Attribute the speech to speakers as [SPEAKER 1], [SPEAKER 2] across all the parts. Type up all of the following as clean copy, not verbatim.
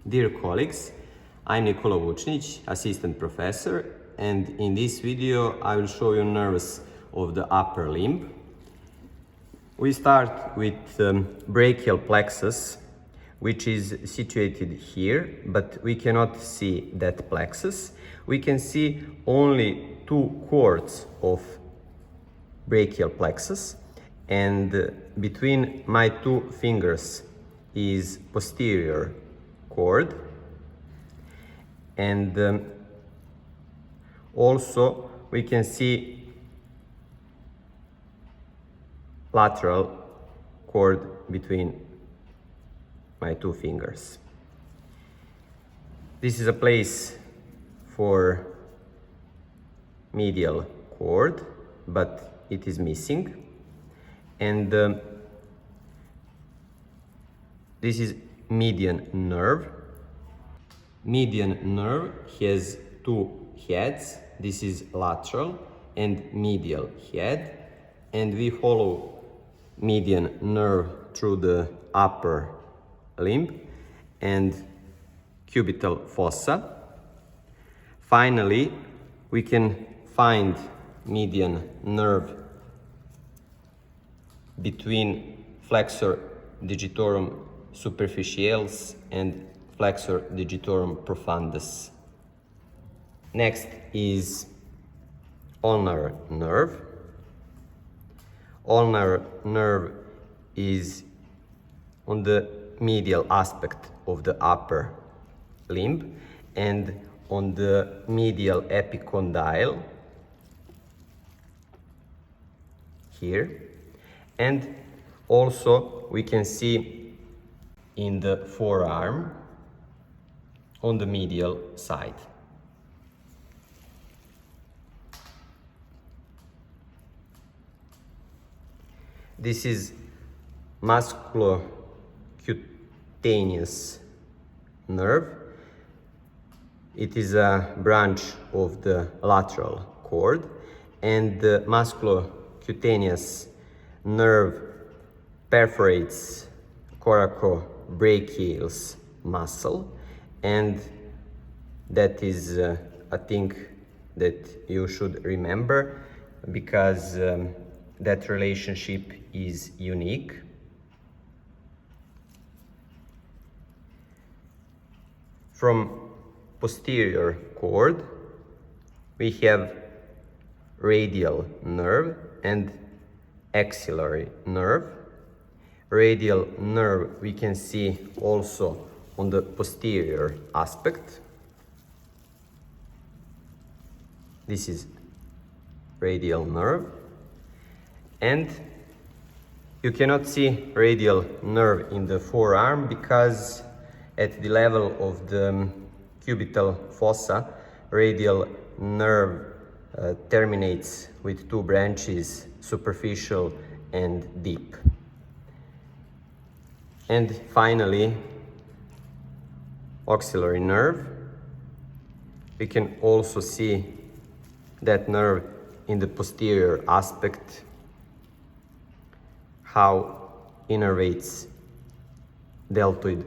[SPEAKER 1] Dear colleagues, I'm Nikola Vučnić, assistant professor, and in this video I will show you nerves of the upper limb. We start with brachial plexus, which is situated here, but we cannot see that plexus. We can see only two cords of brachial plexus, and between my two fingers is posterior cord, and also we can see lateral cord between my two fingers. This is a place for medial cord, but it is missing, and this is median nerve. Median nerve has two heads. This is lateral and medial head, and we follow median nerve through the upper limb and cubital fossa. Finally, we can find median nerve between flexor digitorum superficialis and flexor digitorum profundus. Next is ulnar nerve. Ulnar nerve is on the medial aspect of the upper limb and on the medial epicondyle here, and also we can see in the forearm on the medial side. This is musculocutaneous nerve. It is a branch of the lateral cord, and the musculocutaneous nerve perforates coracobrachial muscle, and that is a thing that you should remember, because that relationship is unique. From posterior cord we have radial nerve and axillary nerve. Radial nerve we can see also on the posterior aspect. This is radial nerve, and you cannot see radial nerve in the forearm because at the level of the cubital fossa, radial nerve terminates with two branches, superficial and deep. And finally, axillary nerve. We can also see that nerve in the posterior aspect, how innervates deltoid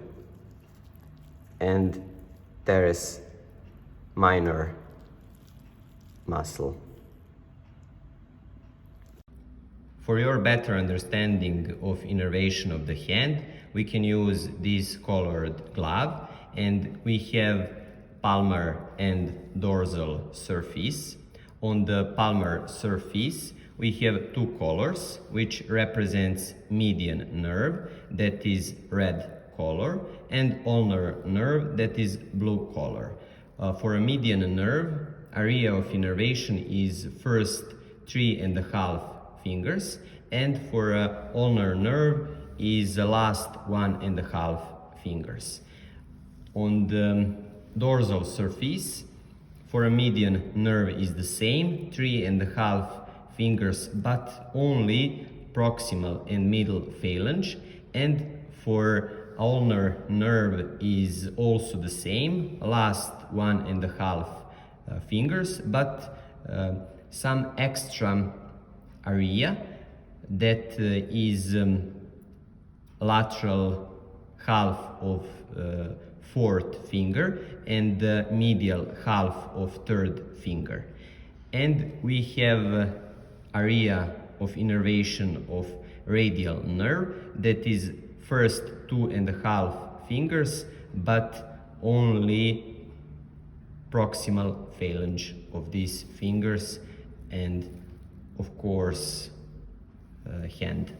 [SPEAKER 1] and teres minor muscle. For your better understanding of innervation of the hand, we can use this colored glove, and we have palmar and dorsal surface. On the palmar surface we have two colors, which represents median nerve, that is red color, and ulnar nerve, that is blue color. For a median nerve, area of innervation is first 3.5 fingers, and for a ulnar nerve is the last 1.5 fingers. On the dorsal surface, for a median nerve is the same, 3.5 fingers, but only proximal and middle phalange, and for ulnar nerve is also the same, last 1.5 fingers, but some extra area that is lateral half of fourth finger and the medial half of third finger. And we have area of innervation of radial nerve that is first 2.5 fingers, but only proximal phalange of these fingers and of course hand.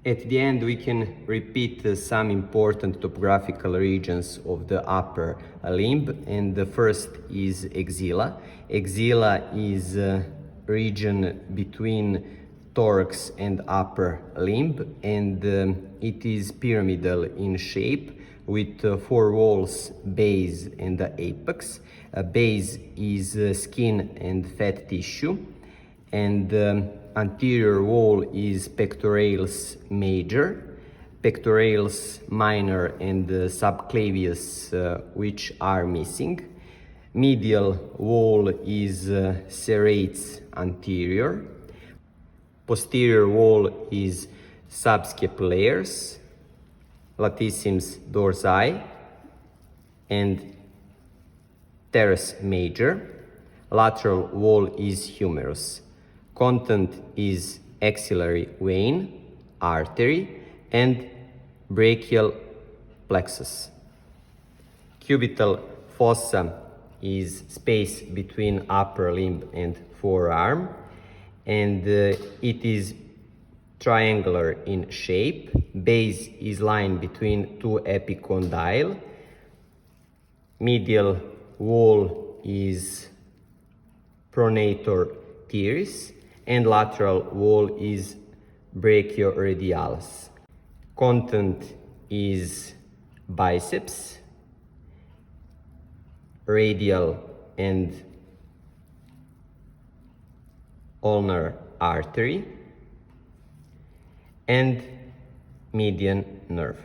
[SPEAKER 1] At the end we can repeat some important topographical regions of the upper limb, and the first is axilla. Axilla is a region between thorax and upper limb, and it is pyramidal in shape with 4 walls, base and the apex. Base is skin and fat tissue, and anterior wall is pectoralis major, pectoralis minor and subclavius which are missing. Medial wall is serrates anterior. Posterior wall is subscapulars, latissimus dorsi and teres major. Lateral wall is humerus. Content is axillary vein, artery and brachial plexus. Cubital fossa is space between upper limb and forearm, and it is triangular in shape. Base is lying between 2 epicondyle. Medial wall is pronator teres and lateral wall is brachioradialis. Content is biceps, radial and ulnar artery and median nerve.